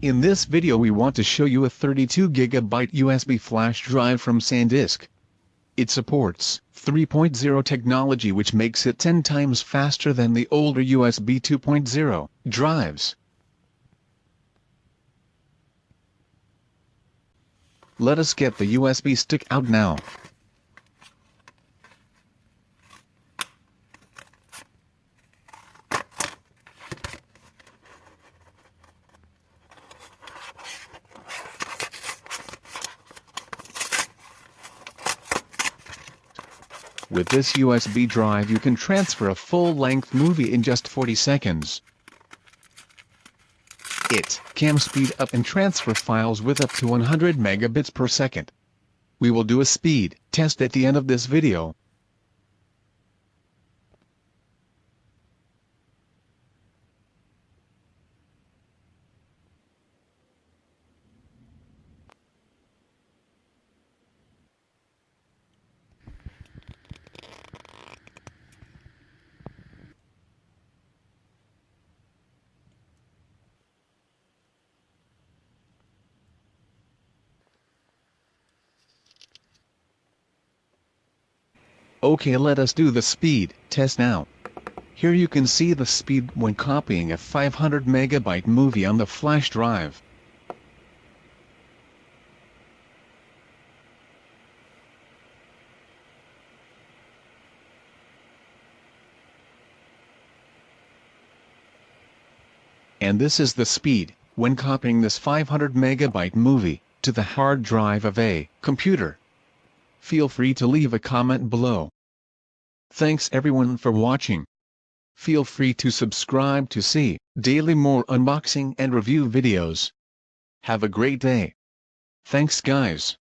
In this video we want to show you a 32GB USB flash drive from SanDisk. It supports 3.0 technology, which makes it 10 times faster than the older USB 2.0 drives. Let us get the USB stick out now. With this USB drive you can transfer a full-length movie in just 40 seconds. It can speed up and transfer files with up to 100 megabits per second. We will do a speed test at the end of this video. Okay, let us do the speed test now. Here you can see the speed when copying a 500 megabyte movie on the flash drive. And this is the speed when copying this 500 megabyte movie to the hard drive of a computer. Feel free to leave a comment below. Thanks everyone for watching. Feel free to subscribe to see daily more unboxing and review videos. Have a great day. Thanks guys.